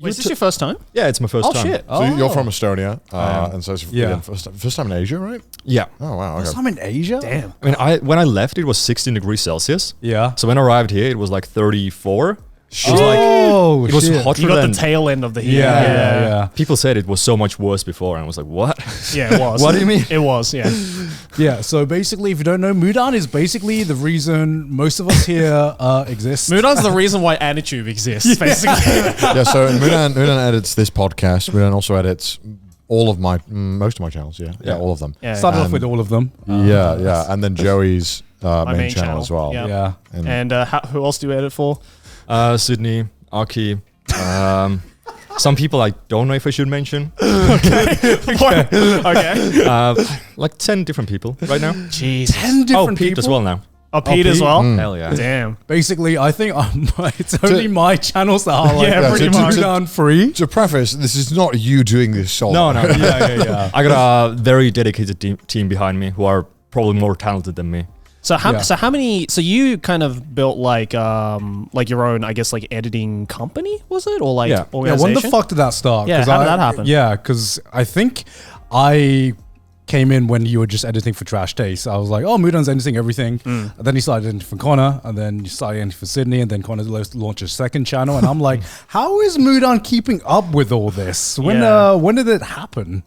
Wait, is this your first time? Yeah, it's my first time. Oh shit! So you're from Estonia, and so it's Yeah. first time in Asia, right? Yeah. Oh wow. First Okay. time in Asia? Damn. I mean, when I left, it was 16 degrees Celsius. Yeah. So when I arrived here, it was like 34. Shit. It was shit. hotter You got than the tail end of the heat. Yeah. people said. It was so much worse before, and I was like, "What? Yeah, it was. What do you mean?" It was, yeah. Yeah, so basically, if you don't know, Mudan is basically the reason most of us here exist. Mudan's the reason why Anitube exists, basically. Yeah. So Mudan edits this podcast. Mudan also edits all of most of my channels. Yeah, all of them. Yeah. Started off with all of them. Yeah, and then Joey's My main channel as well. Yeah. Yeah. And And who else do you edit for? Sydney, Aki, some people I don't know if I should mention. Okay. Like 10 different people right now. Jesus. 10 different Pete people. as well now. Oh, Pete as Pete? well? Hell yeah. Damn. Basically, I think it's only my channels that are like Yeah, pretty much. Mudan free. to preface, this is not you doing this solo. No. Yeah. I got a very dedicated team behind me who are probably more talented than me. So how Yeah. so how many? So you kind of built like your own, I guess, like editing company, was it, or like Yeah. Yeah, organization? when the fuck did that start? Yeah, 'Cause how did that happen? Yeah, because I think I came in when you were just editing for Trash Taste. I was like, oh, Mudan's editing everything. And then he started editing for Connor, and then you started editing for Sydney, and then Connor launched a second channel. And I'm like, how is Mudan keeping up with all this? When did it happen?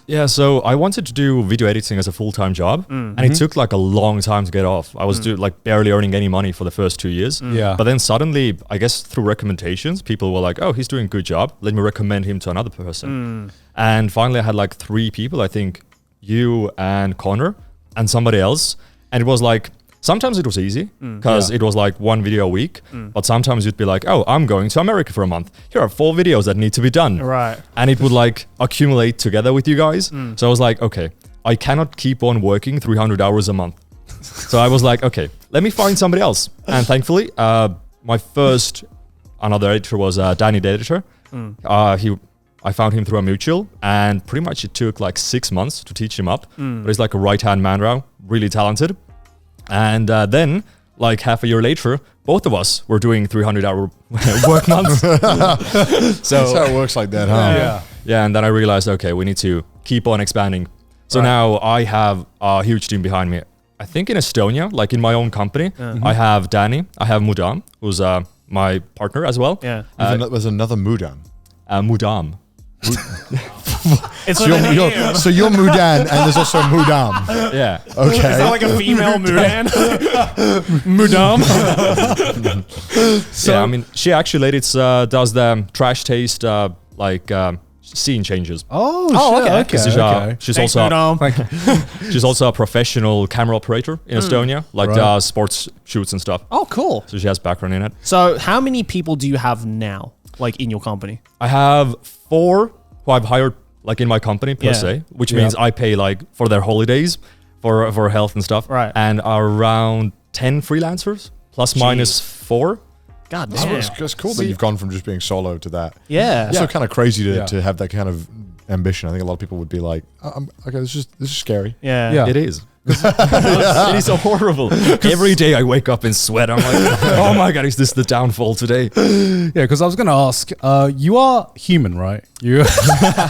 Yeah, so I wanted to do video editing as a full-time job, and it took like a long time to get off. I was like barely earning any money for the first 2 years. Yeah. But then suddenly, I guess through recommendations, people were like, oh, he's doing a good job. Let me recommend him to another person. And finally, I had like 3 people, I think you and Connor and somebody else. And it was like, sometimes it was easy because it was like 1 video a week. But sometimes you'd be like, oh, I'm going to America for a month. Here are 4 videos that need to be done. Right. And it would like accumulate together with you guys. So I was like, okay, I cannot keep on working 300 hours a month. So I was like, okay, let me find somebody else. And thankfully, my first another editor was Danny the editor. I found him through a mutual, and pretty much it took like 6 months to teach him up. But he's like a right-hand man now, really talented. And then, like half a year later, both of us were doing 300-hour work months. That's how it works like that, huh? Yeah, and then I realized, okay, we need to keep on expanding. So now I have a huge team behind me. I think in Estonia, like in my own company, I have Danny, I have Mudan, who's my partner as well. Yeah. There's another Mudan. Mudan. It's So you're Mudan, and there's also Mudam. Yeah. Okay. Is that like a female Mudan? Mudam? Yeah, I mean, she actually does the Trash Taste scene changes. Oh, shit, okay. okay. She's Thanks, also Mudam. she's also a professional camera operator in Estonia, like does sports shoots and stuff. Oh, cool. So she has background in it. So how many people do you have now, like in your company? I have 4 who I've hired like in my company per Yeah. se, which means I pay like for their holidays, for health and stuff. Right. And around 10 freelancers, plus minus 4. God damn. It's cool that you've gone from just being solo to that. Yeah. Also kind of crazy Yeah. to have that kind of ambition. I think a lot of people would be like, okay, this is scary. Yeah. Yeah. It is. It is so horrible. Every day I wake up in sweat. I'm like, oh my God, is this the downfall today? Yeah, because I was gonna ask, you are human, right? You,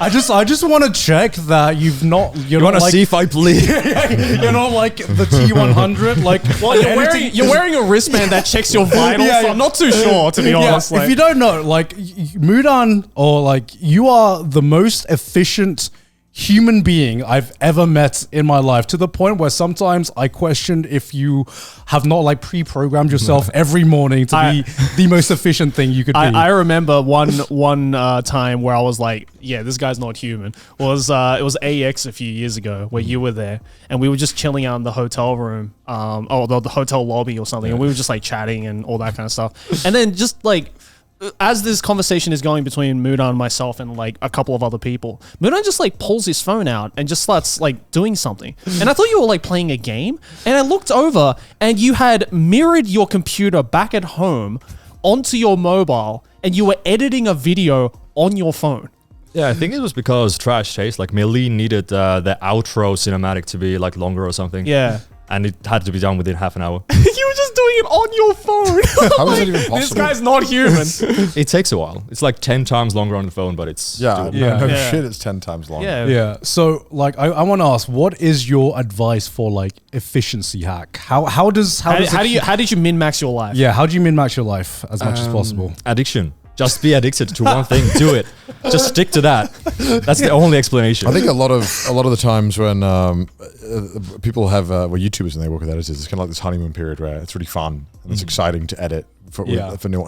I just want to check that you're You not want to like, see if I bleed? you're not like the T100, like. Well, you're wearing a wristband that checks your vitals, Yeah, so I'm not too sure, to be Yeah, honest. if you don't know, like Mudan, or like you are the most efficient human being I've ever met in my life, to the point where sometimes I questioned if you have not like pre-programmed yourself every morning to be the most efficient thing you could be. I remember one time where I was like, yeah, this guy's not human. It was AX a few years ago where you were there, and we were just chilling out in the hotel room, the hotel lobby or something, and we were just like chatting and all that kind of stuff. And then just like, as this conversation is going between Mudan, myself, and like a couple of other people, Mudan just like pulls his phone out and just starts like doing something. And I thought you were like playing a game. And I looked over and you had mirrored your computer back at home onto your mobile, and you were editing a video on your phone. Yeah, I think it was because Trash Taste, like Melee needed the outro cinematic to be like longer or something. Yeah. and it had to be done within half an hour. You were just doing it on your phone. How is that even This possible? guy's not human. It takes a while. It's like 10 times longer on the phone, but it's Yeah, doable. no Yeah. shit, it's 10 times longer. Yeah. Yeah. So, like, I want to ask, what is your advice for like efficiency hack? How did you min max your life? Yeah. How do you min max your life as much as possible? Addiction. Just be addicted to one thing. Do it. Just stick to that. That's the only explanation. I think a lot of the times when people have YouTubers and they work with editors, it's kind of like this honeymoon period where it's really fun and it's exciting to edit for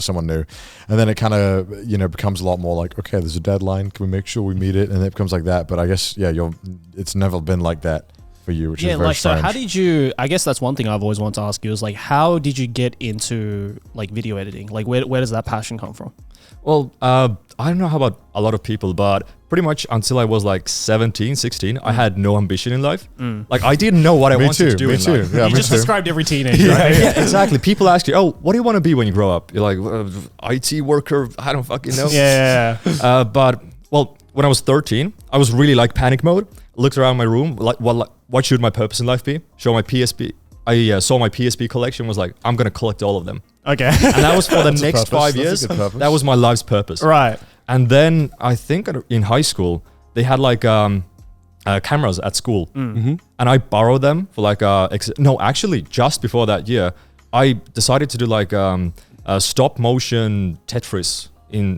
someone new, and then it kind of becomes a lot more like, okay, there's a deadline, can we make sure we meet it, and it becomes like that. But I guess it's never been like that for you, which is very like, strange. so how did you, I guess that's one thing I've always wanted to ask you is like, how did you get into like video editing? Like where does that passion come from? Well, I don't know how about a lot of people, but pretty much until I was like 17, 16, I had no ambition in life. Like I didn't know what I wanted to do in life. Yeah, You just described every teenager. Yeah, right? yeah, exactly. People ask you, oh, what do you want to be when you grow up? You're like, IT worker, I don't fucking know. Yeah. But, well, when I was 13, I was really like panic mode. Looked around my room, like, what should my purpose in life be? Show my PSP. I saw my PSP collection, was like, I'm going to collect all of them. Okay. And that was for the next purpose. 5 That's a years. good purpose. That was my life's purpose. Right. And then I think in high school, they had like cameras at school. And I borrowed them for like, no, actually, just before that year, I decided to do like stop motion Tetris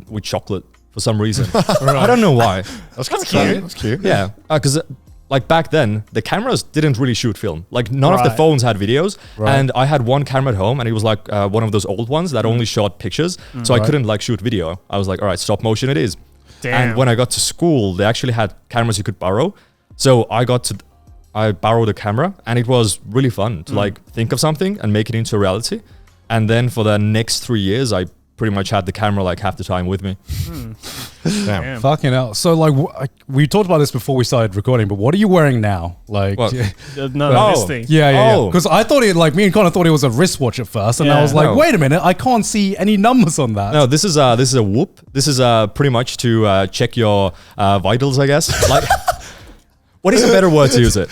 with chocolate for some reason. I don't know why. That's cute. That's cute. Yeah, because like back then, the cameras didn't really shoot film. Like none of the Right. phones had videos, Right. and I had one camera at home, and it was like one of those old ones that only shot pictures, so I couldn't like shoot video. I was like, all right, stop motion it is. Damn. And when I got to school, they actually had cameras you could borrow, so I borrowed a camera, and it was really fun to like think of something and make it into a reality. And then for the next 3 years, I pretty much had the camera like half the time with me. Damn. Fucking hell. So, like, we talked about this before we started recording, but what are you wearing now? Like, What? yeah, No, this Oh. thing. yeah. Oh. Because I thought it, like, me and Connor thought it was a wristwatch at first, and I Yeah. was like, No. wait a minute, I can't see any numbers on that. No, this is a Whoop. This is pretty much to check your vitals, I guess. Like, what is a better word to use it?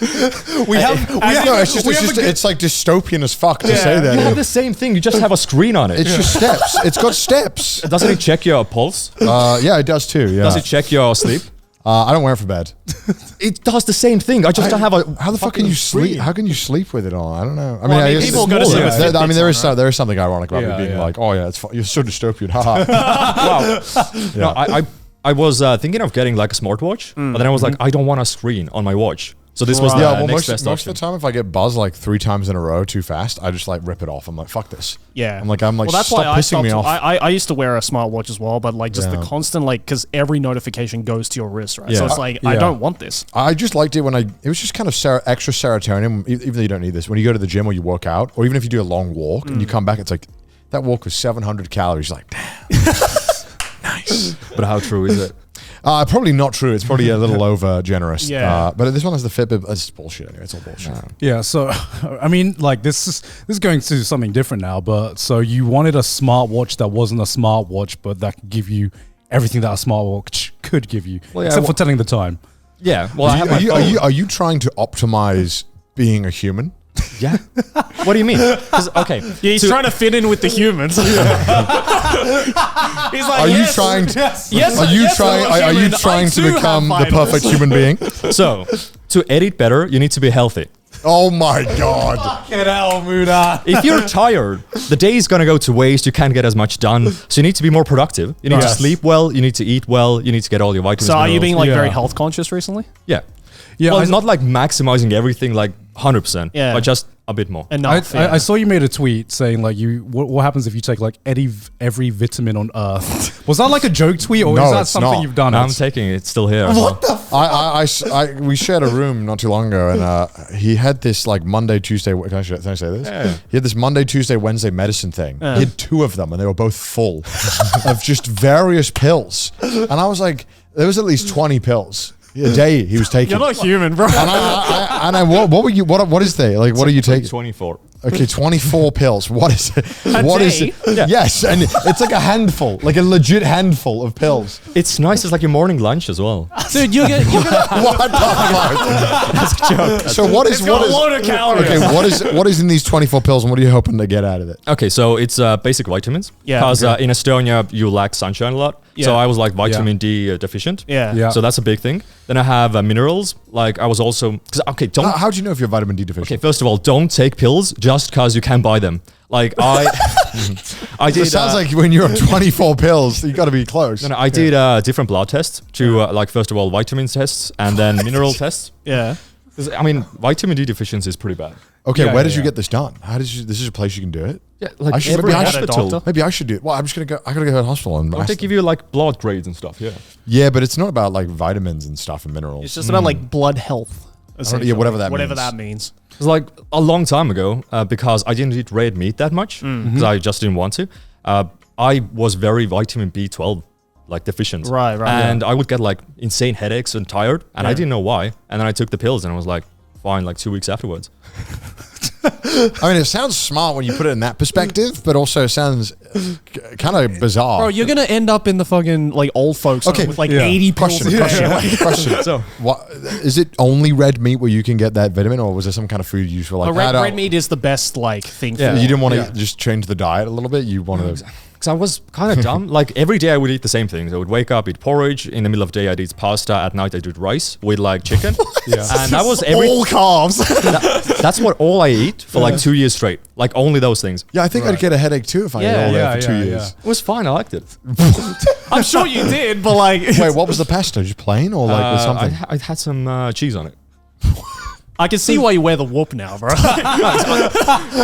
we have, No, it's like dystopian as fuck to say that. You have the same thing. You just have a screen on it. It's just steps. It's got steps. Doesn't it check your pulse? Yeah, it does too. Yeah. Does it check your sleep? I don't wear it for bed. It does the same thing. I just don't have a. How the fuck can you sleep? How can you sleep with it on? I don't know. I mean, I mean, I guess people it's go to more- sleep with there- I mean, Fitbits on, there is something ironic about Yeah, me being yeah. like, oh yeah, you're so dystopian. Haha. Wow. No, I was thinking of getting like a smartwatch, but then I was like, I don't want a screen on my watch. So this was the Yeah, well, next most best of option. the time, if I get buzzed like 3 times in a row too fast, I just like rip it off. I'm like, fuck this. Yeah. I'm like, Well, that's stop why I pissing stopped. me off. I used to wear a smartwatch as well, but like just the Yeah. constant, like, because every notification goes to your wrist, right? So Yeah. it's like, I Yeah. don't want this. I just liked it when it was just kind of extra serotonin, even though you don't need this. When you go to the gym or you work out, or even if you do a long walk and you come back, it's like, that walk was 700 calories. Like, damn. Nice. But how true is it? Probably not true. It's probably a little over generous. Yeah. But this one has the Fitbit. It's bullshit anyway. It's all bullshit. Yeah, so I mean, like this is going to something different now. But so you wanted a smartwatch that wasn't a smartwatch, but that could give you everything that a smartwatch could give you, Well, yeah, except for well- telling the time. Yeah. Well, I have my Are phone. you trying to optimize being a human? Yeah. What do you mean? 'Cause, okay. Yeah, he's trying to fit in with the humans. He's like, Are you trying to? Yes, Are you yes, trying? I'm a Are you human. trying I to do have become the vitals. perfect human being? So, to edit better, you need to be healthy. Oh my god! Get out, Mudan. If you're tired, the day is gonna go to waste. You can't get as much done. So you need to be more productive. You need to Yes. sleep well. You need to eat well. You need to get all your vitamins. So are you minerals. being like Yeah. very health conscious recently? Yeah. Yeah, Well, I- not like maximizing everything like 100%. Yeah. But just a bit more. Enough. I saw you made a tweet saying like what happens if you take like every vitamin on earth? Was that like a joke tweet or No, is that it's something not. you've done? I'm taking it. It's still here. What the? We shared a room not too long ago, and he had this like Monday, Tuesday. Can I say this? Yeah. He had this Monday, Tuesday, Wednesday medicine thing. He had 2 of them, and they were both full of just various pills. And I was like, there was at least 20 pills a day he was taking. You're not human, bro. and what were you? What is they like? What are you taking? 24. Okay, 24 pills. What is it? What is day? it? Yes, and it's like a handful, like a legit handful of pills. It's nice. It's like your morning lunch as well. Dude, you're gonna What the fuck? That's a joke. So what is got a load of calories. Okay, what is in these 24 pills, and what are you hoping to get out of it? Okay, so it's basic vitamins. Yeah, Because okay. in Estonia, you lack sunshine a lot. Yeah. So I was like vitamin D deficient. Yeah. Yeah. So that's a big thing. Then I have minerals. Like I was also, don't. How do you know if you're vitamin D deficient? Okay, first of all, don't take pills just because you can buy them. Like I did. It sounds like when you're on 24 pills, you got to be close. I did different blood tests to like first of all vitamins tests and then mineral tests. Yeah. 'Cause, I mean, vitamin D deficiency is pretty bad. Okay, Yeah, where yeah, did you yeah. get this done? How did you? This is a place you can do it. Yeah, like I should- every maybe I should- hospital. doctor. Maybe I should do it. Well, I'm just gonna go. I gotta go to the hospital and. Don't they give you like blood grades and stuff? Yeah. Yeah, but it's not about like vitamins and stuff and minerals. It's just about like blood health. yeah, whatever that Whatever means. that means. It was like a long time ago because I didn't eat red meat that much because I just didn't want to. I was very vitamin B12 like deficient. Right, And I would get like insane headaches and tired and I Yeah. didn't know why. And then I took the pills and I was like fine like 2 weeks afterwards. I mean, it sounds smart when you put it in that perspective, but also sounds kind of bizarre. Bro, you're gonna end up in the fucking like old folks home Okay, with like yeah. 80 pills. Question. So What is it? Only red meat where you can get that vitamin, or was there some kind of food you just were like? Red meat is the best like thing. Yeah. For You didn't want to Yeah. just change the diet a little bit. You wanted to. because I was kind of dumb. Like every day I would eat the same things. I would wake up, eat porridge. In the middle of the day, I'd eat pasta. At night, I'd eat rice with like chicken. Yeah. And that was every. all carbs. That's what all I eat for like 2 years straight. Like only those things. Yeah, I think I'd get a headache too if I ate Yeah, all that yeah, for 2 yeah, years. It was fine. I liked it. I'm sure you did, but like, Wait, what was the pasta? Just plain or like with something? I had some cheese on it. I can see why you wear the whoop now, bro.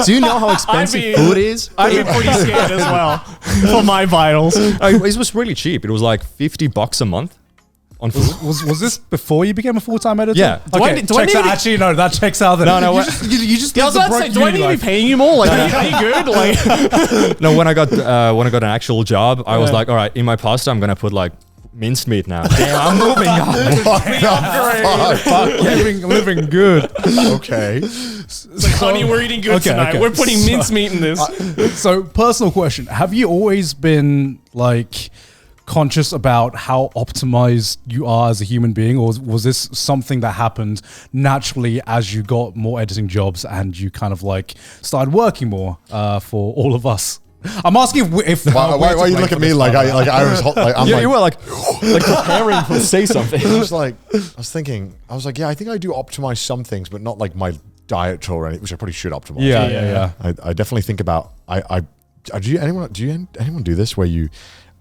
Do you know how expensive be- food is? I'd be pretty scared as well for my vitals. It was really cheap. It was like $50 a month on food. Was this before you became a full-time editor? Yeah. Do I Okay, need- do I checks need out. to- Actually, no, that checks out. Then. No, you just Yeah, I live was the about to say, broke do I uni need to be life. paying you more? Like, are you good? Like, No, when I got an actual job, I was like, all right, in my pasta, I'm gonna put like minced meat now. Damn, I'm moving up. What the fuck? living good. Okay. it's like, honey, we're eating good Okay, tonight. okay. We're putting mincemeat in this. So, personal question: have you always been like conscious about how optimized you are as a human being, or was this something that happened naturally as you got more editing jobs and you kind of like started working more for all of us? I'm asking if Why you look at me like I was hot, like I'm Yeah, like, you were like preparing to say something. I was like I was like, yeah, I think I do optimize some things, but not like my diet or anything, which I probably should optimize. Yeah. I definitely think about do anyone do this where you,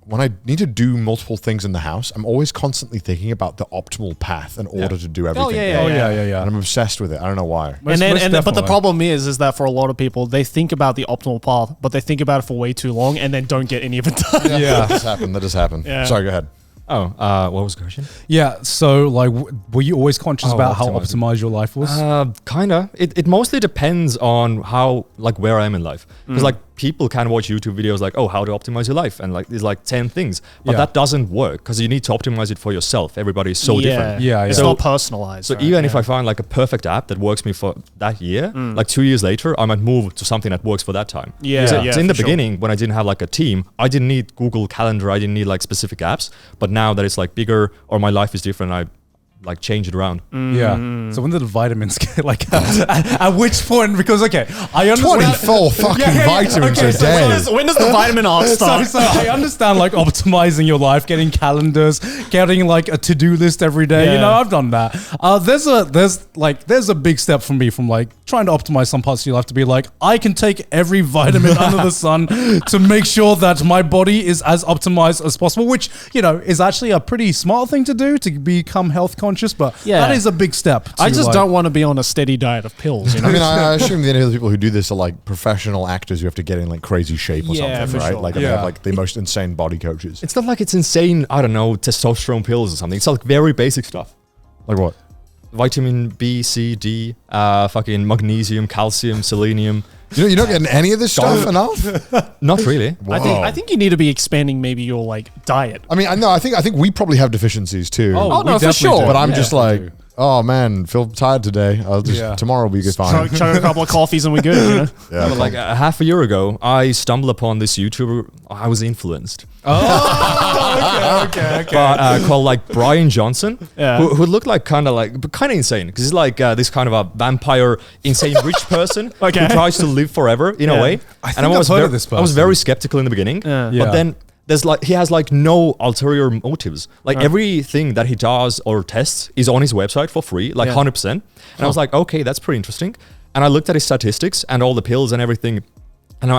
when I need to do multiple things in the house, I'm always constantly thinking about the optimal path in order to do everything. yeah, there. And I'm obsessed with it. I don't know why. But the problem is that for a lot of people, they think about the optimal path, but they think about it for way too long and then don't get any of it done. Yeah. That just happened. Yeah. Sorry, go ahead. Oh, what was the question? Yeah. So, like, were you always conscious about how optimizing. optimized your life was? Kinda. It mostly depends on how, like, where I am in life. Because, like, people can watch YouTube videos like, oh, how to optimize your life. And, like, there's, like, 10 things. But Yeah. that doesn't work because you need to optimize it for yourself. Everybody is so different. Yeah, It's yeah. not personalized. So right? even if I find, like, a perfect app that works me for that year, like, 2 years later, I might move to something that works for that time. Yeah, So, yeah, so in the for sure. beginning, when I didn't have, like, a team, I didn't need Google Calendar. I didn't need, like, specific apps. But now that it's, like, bigger or my life is different, I like change it around. Yeah. So when did the vitamins get like? At which point? Because I understand. 24 fucking vitamins okay, a so day. when does the vitamin arc start? So I understand like optimizing your life, getting calendars, getting like a to-do list every day. You Yeah. know, I've done that. There's a big step for me from like trying to optimize some parts of your life to be like, I can take every vitamin under the sun to make sure that my body is as optimized as possible, which, you know, is actually a pretty smart thing to do to become health conscious, but Yeah. that is a big step. I to, just like- don't want to be on a steady diet of pills. You know? I mean, I assume the other people who do this are like professional actors who have to get in like crazy shape or Yeah, something, for right? sure. Like they Yeah. have like the most insane body coaches. It's not like it's insane, I don't know, testosterone pills or something. It's like very basic stuff. Like what? Vitamin B, C, D, fucking magnesium, calcium, selenium. You're not getting any of this stuff enough? Not really. I think you need to be expanding maybe your like diet. I mean, I think we probably have deficiencies too. Oh, no, for definitely sure. do. but I'm yeah. just like, oh man, feel tired today. I'll just tomorrow will be good. Fine. Chug a couple of coffees and we're good. You know? Yeah, But like half a year ago, I stumbled upon this YouTuber. I was influenced. Okay. But called like Brian Johnson, Yeah. who looked like kind of insane because he's like this kind of a vampire, insane rich person Okay. who tries to live forever in a way. I think I've heard of this I was person. very skeptical in the beginning, Yeah. Yeah. but then he has like no ulterior motives. Like everything that he does or tests is on his website for free, like 100%. And I was like, okay, that's pretty interesting. And I looked at his statistics and all the pills and everything. And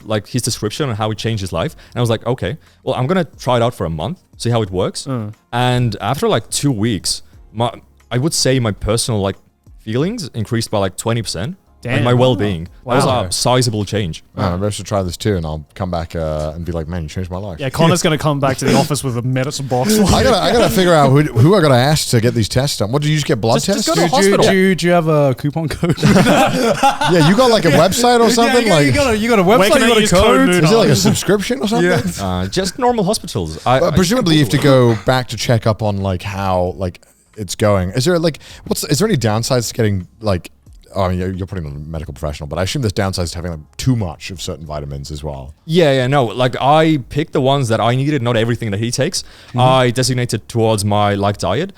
like his description on how he changed his life. And I was like, okay, well, I'm going to try it out for a month, see how it works. And after like 2 weeks, I would say my personal like feelings increased by like 20%. Damn. Like my well-being. Wow. That was a sizable change. Man, maybe I should try this too, and I'll come back and be like, man, you changed my life. Yeah, Connor's going to come back to the office with a medicine box. I gotta figure out who I gotta ask to get these tests done. What, do you just get blood tests? go to hospital. Do you have a coupon code? Yeah, you got like a website or something? you got a Where website, can I you got a use code code. Mudan? is it like a subscription or something? Yeah. Just normal hospitals. Presumably you have to go back to check up on like how like it's going. Is there like is there any downsides to getting like? I mean, you're probably not a medical professional, but I assume there's downsides to having like too much of certain vitamins as well. No. Like I picked the ones that I needed, not everything that he takes. I designated towards my like diet.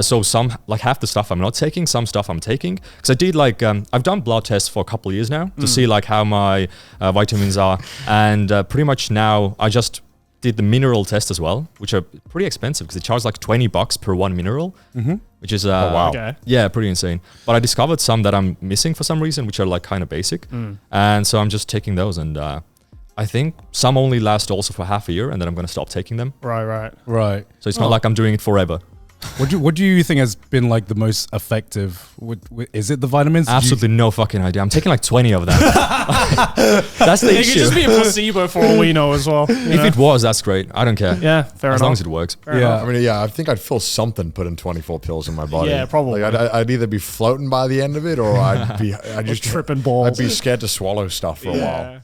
So some like half the stuff I'm not taking, some stuff I'm taking. Because I did like I've done blood tests for a couple of years now to see like how my vitamins are, and pretty much now I just did the mineral test as well, which are pretty expensive because they charge like $20 per one mineral, which is wow. Okay. yeah, pretty insane. But I discovered some that I'm missing for some reason, which are like kind of basic, and so I'm just taking those. And I think some only last also for half a year, and then I'm going to stop taking them. Right. Right. So it's not like I'm doing it forever. What do you think has been like the most effective? Is it the vitamins? Absolutely no fucking idea. I'm taking like 20 of them. That's the It could issue. just be a placebo for all we know as well. If it was, that's great. I don't care. Yeah, fair As enough. long as it works. Yeah. I mean, yeah, I think I'd feel something putting 24 pills in my body. Yeah, probably. Like, I'd either be floating by the end of it, or I'd just tripping balls. I'd be scared to swallow stuff for a while. Yeah.